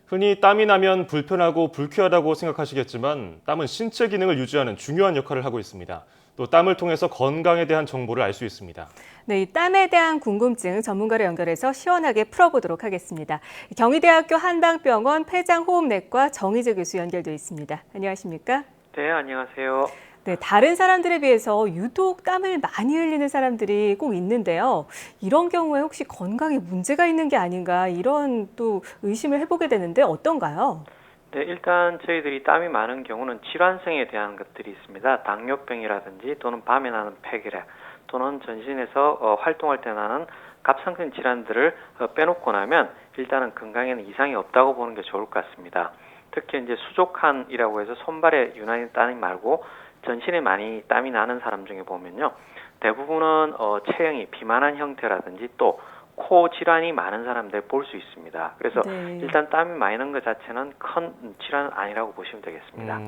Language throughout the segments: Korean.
흔히 땀이 나면 불편하고 불쾌하다고 생각하시겠지만 땀은 신체 기능을 유지하는 중요한 역할을 하고 있습니다. 또 땀을 통해서 건강에 대한 정보를 알 수 있습니다. 네, 이 땀에 대한 궁금증 전문가를 연결해서 시원하게 풀어보도록 하겠습니다. 경희대학교 한방병원 폐장호흡내과 정희재 교수 연결돼 있습니다. 안녕하십니까? 네, 안녕하세요. 네, 다른 사람들에 비해서 유독 땀을 많이 흘리는 사람들이 꼭 있는데요. 이런 경우에 혹시 건강에 문제가 있는 게 아닌가 이런 또 의심을 해보게 되는데 어떤가요? 네, 일단 저희들이 땀이 많은 경우는 질환성에 대한 것들이 있습니다. 당뇨병이라든지 또는 밤에 나는 폐결핵 또는 전신에서 활동할 때 나는 갑상선 질환들을 빼놓고 나면 일단은 건강에는 이상이 없다고 보는 게 좋을 것 같습니다. 특히 이제 수족한이라고 해서 손발에 유난히 땀이 말고 전신에 많이 땀이 나는 사람 중에 보면요. 대부분은 체형이 비만한 형태라든지 또 코 질환이 많은 사람들 볼 수 있습니다. 그래서 네. 일단 땀이 많이 나는 것 자체는 큰 질환은 아니라고 보시면 되겠습니다.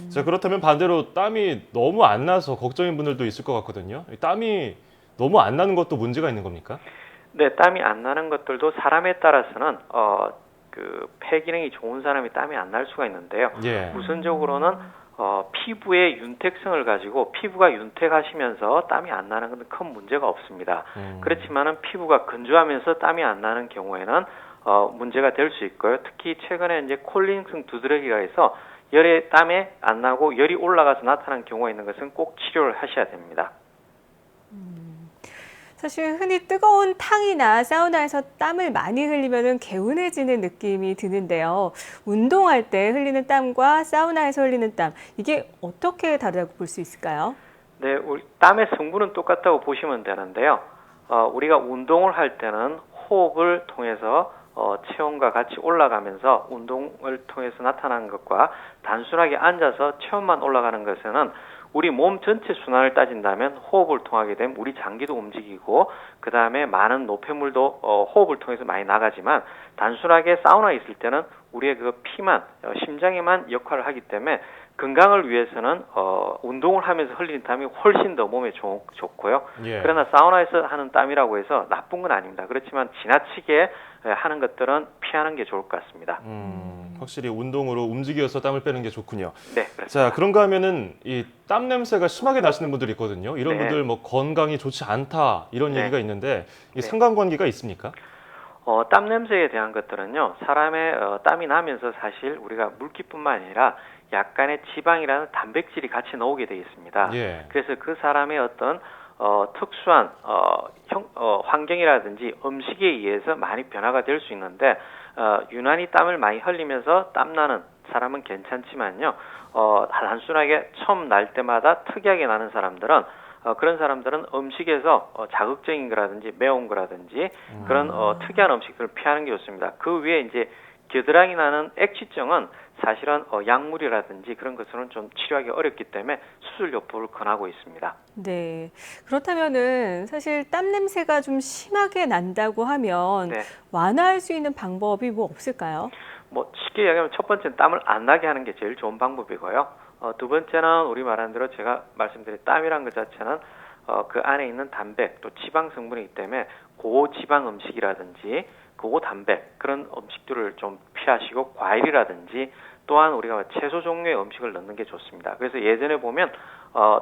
자, 그렇다면 반대로 땀이 너무 안 나서 걱정인 분들도 있을 것 같거든요. 땀이 너무 안 나는 것도 문제가 있는 겁니까? 네, 땀이 안 나는 것들도 사람에 따라서는 폐 기능이 좋은 사람이 땀이 안 날 수가 있는데요. 예. 우선적으로는 피부의 윤택성을 가지고 피부가 윤택하시면서 땀이 안 나는 건 큰 문제가 없습니다. 그렇지만은 피부가 건조하면서 땀이 안 나는 경우에는 문제가 될 수 있고요. 특히 최근에 이제 콜린성 두드러기가 해서 열에 땀에 안 나고 열이 올라가서 나타나는 경우가 있는 것은 꼭 치료를 하셔야 됩니다. 사실 흔히 뜨거운 탕이나 사우나에서 땀을 많이 흘리면 개운해지는 느낌이 드는데요. 운동할 때 흘리는 땀과 사우나에서 흘리는 땀, 이게 어떻게 다르다고 볼 수 있을까요? 네, 우리 땀의 성분은 똑같다고 보시면 되는데요. 우리가 운동을 할 때는 호흡을 통해서 체온과 같이 올라가면서 운동을 통해서 나타나는 것과 단순하게 앉아서 체온만 올라가는 것에는 우리 몸 전체 순환을 따진다면 호흡을 통하게 되면 우리 장기도 움직이고 그 다음에 많은 노폐물도 호흡을 통해서 많이 나가지만 단순하게 사우나에 있을 때는 우리의 그 피만 심장에만 역할을 하기 때문에 건강을 위해서는 운동을 하면서 흘리는 땀이 훨씬 더 몸에 좋고요. 예. 그러나 사우나에서 하는 땀이라고 해서 나쁜 건 아닙니다. 그렇지만 지나치게 하는 것들은 피하는 게 좋을 것 같습니다. 확실히 운동으로 움직여서 땀을 빼는 게 좋군요. 네, 그렇습니다. 자, 그런가 하면은 이 땀 냄새가 심하게 나시는 분들이 있거든요. 이런 네. 분들 뭐 건강이 좋지 않다 이런 네. 얘기가 있는데 이 네. 상관관계가 있습니까? 땀 냄새에 대한 것들은요, 사람의 땀이 나면서 사실 우리가 물기뿐만 아니라 약간의 지방이라는 단백질이 같이 나오게 되어 있습니다. 예. 그래서 그 사람의 어떤 특수한 환경이라든지 음식에 의해서 많이 변화가 될 수 있는데 유난히 땀을 많이 흘리면서 땀나는 사람은 괜찮지만요. 단순하게 처음 날 때마다 특이하게 나는 사람들은 그런 사람들은 음식에서 자극적인 거라든지 매운 거라든지 그런 특이한 음식들을 피하는 게 좋습니다. 그 외에 이제 겨드랑이 나는 액취증은 사실은 약물이라든지 그런 것으로는 좀 치료하기 어렵기 때문에 수술 여부를 권하고 있습니다. 네. 그렇다면은 사실 땀 냄새가 좀 심하게 난다고 하면 네. 완화할 수 있는 방법이 뭐 없을까요? 뭐 쉽게 이야기하면 첫 번째는 땀을 안 나게 하는 게 제일 좋은 방법이고요. 두 번째는 우리 말한 대로 제가 말씀드린 땀이란 것 자체는 그 안에 있는 단백 또 지방 성분이기 때문에 고지방 음식이라든지 고단백 그런 음식들을 좀 피하시고 과일이라든지 또한 우리가 채소 종류의 음식을 넣는 게 좋습니다. 그래서 예전에 보면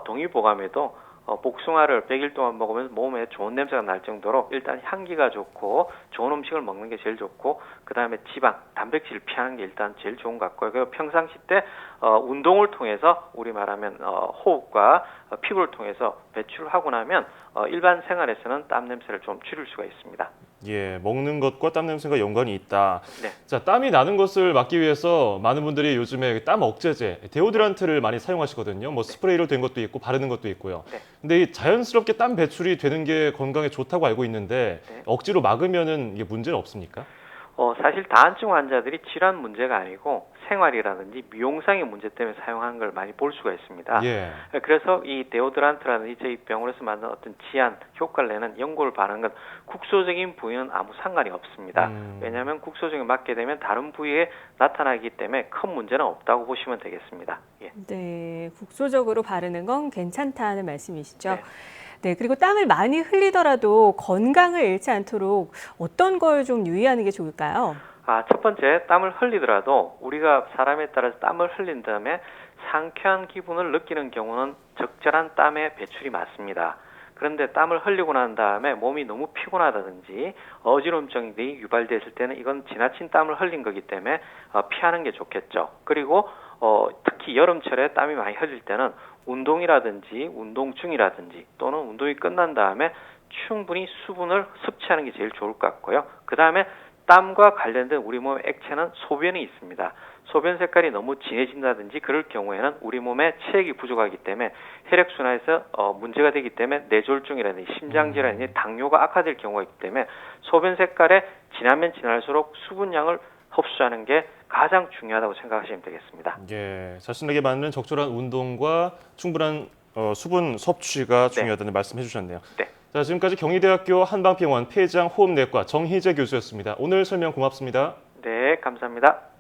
동의보감에도 복숭아를 100일 동안 먹으면 몸에 좋은 냄새가 날 정도로 일단 향기가 좋고 좋은 음식을 먹는 게 제일 좋고 그 다음에 지방, 단백질 피하는 게 일단 제일 좋은 것 같고요. 그리고 평상시 때 운동을 통해서 우리 말하면 호흡과 피부를 통해서 배출을 하고 나면 일반 생활에서는 땀 냄새를 좀 줄일 수가 있습니다. 예, 먹는 것과 땀 냄새가 연관이 있다. 네. 자, 땀이 나는 것을 막기 위해서 많은 분들이 요즘에 땀 억제제, 데오드란트를 많이 사용하시거든요. 뭐 스프레이로 된 것도 있고 바르는 것도 있고요. 네. 근데 이 자연스럽게 땀 배출이 되는 게 건강에 좋다고 알고 있는데 네. 억지로 막으면은 이게 문제는 없습니까? 사실 다한증 환자들이 질환 문제가 아니고 생활이라든지 미용상의 문제 때문에 사용하는 걸 많이 볼 수가 있습니다. 예. 그래서 이 데오드란트라든지 저희 병원에서 만든 어떤 지한 효과를 내는 연고를 바르는 건 국소적인 부위는 아무 상관이 없습니다. 왜냐하면 국소적인 맞게 되면 다른 부위에 나타나기 때문에 큰 문제는 없다고 보시면 되겠습니다. 예. 네, 국소적으로 바르는 건 괜찮다는 말씀이시죠? 네. 네, 그리고 땀을 많이 흘리더라도 건강을 잃지 않도록 어떤 걸 좀 유의하는 게 좋을까요? 첫 번째, 땀을 흘리더라도 우리가 사람에 따라서 땀을 흘린 다음에 상쾌한 기분을 느끼는 경우는 적절한 땀의 배출이 맞습니다. 그런데 땀을 흘리고 난 다음에 몸이 너무 피곤하다든지 어지럼증이 유발됐을 때는 이건 지나친 땀을 흘린 거기 때문에 피하는 게 좋겠죠. 그리고 특히 여름철에 땀이 많이 흘릴 때는 운동이라든지 운동 중이라든지 또는 운동이 끝난 다음에 충분히 수분을 섭취하는 게 제일 좋을 것 같고요. 그 다음에 땀과 관련된 우리 몸의 액체는 소변이 있습니다. 소변 색깔이 너무 진해진다든지 그럴 경우에는 우리 몸에 체액이 부족하기 때문에 혈액순환에서 문제가 되기 때문에 뇌졸중이라든지 심장질환이라든지 당뇨가 악화될 경우가 있기 때문에 소변 색깔에 진하면 진할수록 수분량을 흡수하는 게 가장 중요하다고 생각하시면 되겠습니다. 예, 자신에게 맞는 적절한 운동과 충분한 수분 섭취가 중요하다는 말씀해 주셨네요. 네. 자, 지금까지 경희대학교 한방병원 폐장 호흡내과 정희재 교수였습니다. 오늘 설명 고맙습니다. 네, 감사합니다.